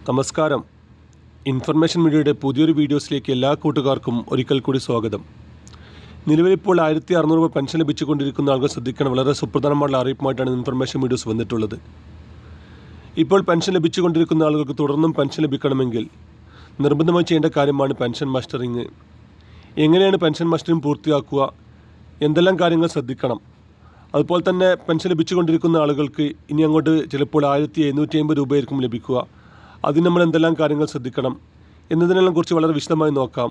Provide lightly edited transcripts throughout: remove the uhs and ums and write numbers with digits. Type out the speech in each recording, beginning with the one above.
നമസ്കാരം. ഇൻഫർമേഷൻ മീഡിയയുടെ പുതിയൊരു വീഡിയോസിലേക്ക് എല്ലാ കൂട്ടുകാർക്കും ഒരിക്കൽ കൂടി സ്വാഗതം. നിലവിലിപ്പോൾ 1600 രൂപ പെൻഷൻ ലഭിച്ചുകൊണ്ടിരിക്കുന്ന ആളുകൾ ശ്രദ്ധിക്കണം. വളരെ സുപ്രധാനമായുള്ള അറിയിപ്പുമായിട്ടാണ് ഇൻഫർമേഷൻ വീഡിയോസ് വന്നിട്ടുള്ളത്. ഇപ്പോൾ പെൻഷൻ ലഭിച്ചുകൊണ്ടിരിക്കുന്ന ആളുകൾക്ക് തുടർന്നും പെൻഷൻ ലഭിക്കണമെങ്കിൽ നിർബന്ധമായി ചെയ്യേണ്ട കാര്യമാണ് പെൻഷൻ മസ്റ്ററിങ്. എങ്ങനെയാണ് പെൻഷൻ മസ്റ്ററിങ് പൂർത്തിയാക്കുക, എന്തെല്ലാം കാര്യങ്ങൾ ശ്രദ്ധിക്കണം, അതുപോലെ തന്നെ പെൻഷൻ ലഭിച്ചുകൊണ്ടിരിക്കുന്ന ആളുകൾക്ക് ഇനി അങ്ങോട്ട് ചിലപ്പോൾ 1750 രൂപയായിരിക്കും ലഭിക്കുക. അതിന് നമ്മൾ എന്തെല്ലാം കാര്യങ്ങൾ ശ്രദ്ധിക്കണം എന്നതിനെല്ലാം കുറിച്ച് വളരെ വിശദമായി നോക്കാം.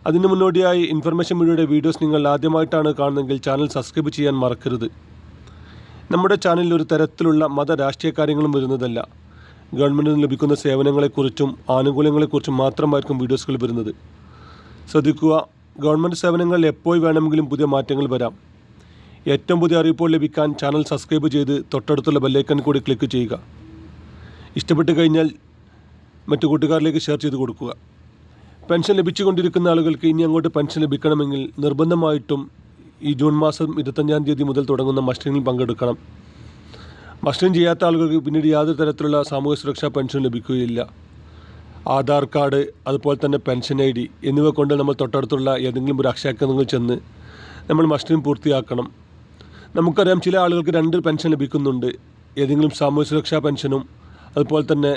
അതിന് മുന്നോടിയായി ഇൻഫർമേഷൻ മീഡിയയുടെ വീഡിയോസ് നിങ്ങൾ ആദ്യമായിട്ടാണ് കാണുന്നതെങ്കിൽ ചാനൽ സബ്സ്ക്രൈബ് ചെയ്യാൻ മറക്കരുത്. നമ്മുടെ ചാനലിൽ ഒരു തരത്തിലുള്ള മത രാഷ്ട്രീയ കാര്യങ്ങളും വരുന്നതല്ല. ഗവൺമെൻറ്റിൽ നിന്ന് ലഭിക്കുന്ന സേവനങ്ങളെക്കുറിച്ചും ആനുകൂല്യങ്ങളെക്കുറിച്ചും മാത്രമായിരിക്കും വീഡിയോസുകൾ വരുന്നത്. ശ്രദ്ധിക്കുക, ഗവൺമെൻറ് സേവനങ്ങളിൽ എപ്പോൾ വേണമെങ്കിലും പുതിയ മാറ്റങ്ങൾ വരാം. ഏറ്റവും പുതിയ അറിയിപ്പോൾ ലഭിക്കാൻ ചാനൽ സബ്സ്ക്രൈബ് ചെയ്ത് തൊട്ടടുത്തുള്ള ബെല്ലൈക്കൺ കൂടി ക്ലിക്ക് ചെയ്യുക. ഇഷ്ടപ്പെട്ട് കഴിഞ്ഞാൽ മറ്റു കൂട്ടുകാരിലേക്ക് ഷെയർ ചെയ്ത് കൊടുക്കുക. പെൻഷൻ ലഭിച്ചുകൊണ്ടിരിക്കുന്ന ആളുകൾക്ക് ഇനി അങ്ങോട്ട് പെൻഷൻ ലഭിക്കണമെങ്കിൽ നിർബന്ധമായിട്ടും ഈ ജൂൺ മാസം 25-ാം തീയതി മുതൽ തുടങ്ങുന്ന മസ്റ്ററിങ്ങിൽ പങ്കെടുക്കണം. മസ്റ്ററിങ് ചെയ്യാത്ത ആളുകൾക്ക് പിന്നീട് യാതൊരു തരത്തിലുള്ള സാമൂഹ്യ സുരക്ഷാ പെൻഷൻ ലഭിക്കുകയില്ല. ആധാർ കാർഡ്, അതുപോലെ തന്നെ പെൻഷൻ ID എന്നിവ കൊണ്ട് നമ്മൾ തൊട്ടടുത്തുള്ള ഏതെങ്കിലും ഒരു അക്ഷയ കേന്ദ്രങ്ങളിൽ ചെന്ന് നമ്മൾ മസ്റ്ററിങ് പൂർത്തിയാക്കണം. നമുക്കറിയാം, ചില ആളുകൾക്ക് 2 പെൻഷൻ ലഭിക്കുന്നുണ്ട്. ഏതെങ്കിലും സാമൂഹ്യ സുരക്ഷാ പെൻഷനും അതുപോലെ തന്നെ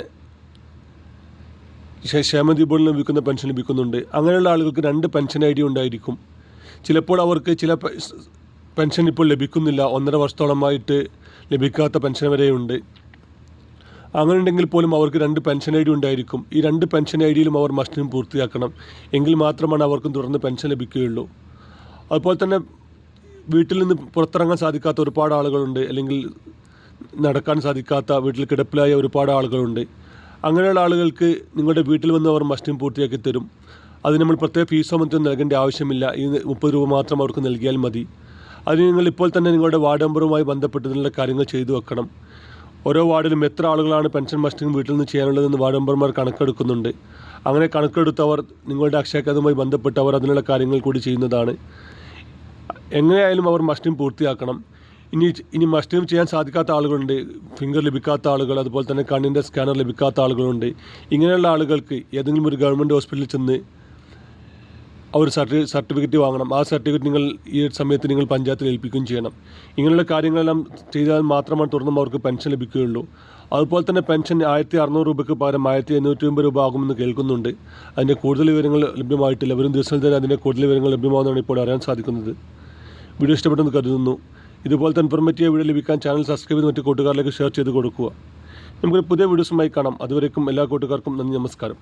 ക്ഷേമനിധി ബോർഡിൽ ലഭിക്കുന്ന പെൻഷൻ ലഭിക്കുന്നുണ്ട്. അങ്ങനെയുള്ള ആളുകൾക്ക് 2 പെൻഷൻ ID ഉണ്ടായിരിക്കും. ചിലപ്പോൾ അവർക്ക് ചില പെൻഷൻ ഇപ്പോൾ ലഭിക്കുന്നില്ല, 1.5 വർഷത്തോളമായിട്ട് ലഭിക്കാത്ത പെൻഷൻ വരെയുണ്ട്. അങ്ങനെ ഉണ്ടെങ്കിൽ പോലും അവർക്ക് 2 പെൻഷൻ ID ഉണ്ടായിരിക്കും. ഈ 2 പെൻഷൻ IDയിലും അവർ മസ്റ്ററിങ് പൂർത്തിയാക്കണം. എങ്കിൽ മാത്രമാണ് അവർക്കും തുടർന്ന് പെൻഷൻ ലഭിക്കുകയുള്ളൂ. അതുപോലെ തന്നെ വീട്ടിൽ നിന്ന് പുറത്തിറങ്ങാൻ സാധിക്കാത്ത ഒരുപാട് ആളുകളുണ്ട്, അല്ലെങ്കിൽ നടക്കാൻ സാധിക്കാത്ത വീട്ടിൽ കിടപ്പിലായ ഒരുപാട് ആളുകളുണ്ട്. അങ്ങനെയുള്ള ആളുകൾക്ക് നിങ്ങളുടെ വീട്ടിൽ വന്ന് അവർ മസ്റ്ററിങ് പൂർത്തിയാക്കി തരും. അതിന് നമ്മൾ പ്രത്യേക ഫീസോ മറ്റൊന്നും നൽകേണ്ട ആവശ്യമില്ല. ഈ 30 രൂപ മാത്രം അവർക്ക് നൽകിയാൽ മതി. അതിന് നിങ്ങൾ ഇപ്പോൾ തന്നെ നിങ്ങളുടെ വാർഡ് മെമ്പറുമായി ബന്ധപ്പെട്ടതിനുള്ള കാര്യങ്ങൾ ചെയ്തു വെക്കണം. ഓരോ വാർഡിലും എത്ര ആളുകളാണ് പെൻഷൻ മസ്റ്ററിങ് വീട്ടിൽ നിന്ന് ചെയ്യാനുള്ളതെന്ന് വാർഡ് മെമ്പർമാർ കണക്കെടുക്കുന്നുണ്ട്. അങ്ങനെ കണക്കെടുത്തവർ നിങ്ങളുടെ അക്ഷയ കേന്ദ്രവുമായി ബന്ധപ്പെട്ട് അവർ അതിനുള്ള കാര്യങ്ങൾ കൂടി ചെയ്യുന്നതാണ്. എങ്ങനെയായാലും അവർ മസ്റ്ററിങ് പൂർത്തിയാക്കണം. ഇനി മസ്റ്ററിങ് ചെയ്യാൻ സാധിക്കാത്ത ആളുകളുണ്ട്, ഫിംഗർ ലഭിക്കാത്ത ആളുകൾ, അതുപോലെ തന്നെ കണ്ണിൻ്റെ സ്കാനർ ലഭിക്കാത്ത ആളുകളുണ്ട്. ഇങ്ങനെയുള്ള ആളുകൾക്ക് ഏതെങ്കിലും ഒരു ഗവൺമെൻറ് ഹോസ്പിറ്റലിൽ ചെന്ന് അവർ സർട്ടിഫിക്കറ്റ് വാങ്ങണം. ആ സർട്ടിഫിക്കറ്റ് നിങ്ങൾ ഈ സമയത്ത് നിങ്ങൾ പഞ്ചായത്തിൽ ഏൽപ്പിക്കുകയും ചെയ്യണം. ഇങ്ങനെയുള്ള കാര്യങ്ങളെല്ലാം ചെയ്താൽ മാത്രമാണ് തുടർന്നും അവർക്ക് പെൻഷൻ ലഭിക്കുകയുള്ളൂ. അതുപോലെ തന്നെ പെൻഷൻ 1600 രൂപയ്ക്ക് പകരം 1750 രൂപ ആകുമെന്ന് കേൾക്കുന്നുണ്ട്. അതിൻ്റെ കൂടുതൽ വിവരങ്ങൾ ലഭ്യമായിട്ടില്ല. വരും ദിവസങ്ങളിൽ തന്നെ അതിൻ്റെ കൂടുതൽ വിവരങ്ങൾ ലഭ്യമാകുന്നതാണ് ഇപ്പോൾ അറിയാൻ സാധിക്കുന്നത്. വീഡിയോ ഇഷ്ടപ്പെട്ടെന്ന് കരുതുന്നു. ഇതുപോലത്തെ ഇൻഫോർമേറ്റീവ് വീഡിയോ ലഭിക്കാൻ ചാനൽ സബ്സ്ക്രൈബ് ചെയ്ത് മറ്റു കൂട്ടുകാരിലേക്ക് ഷെയർ ചെയ്ത് കൊടുക്കുക. നമുക്കൊരു പുതിയ വീഡിയോസുമായി കാണാം. അതുവരേക്കും എല്ലാ കൂട്ടുകാർക്കും നന്ദി, നമസ്കാരം.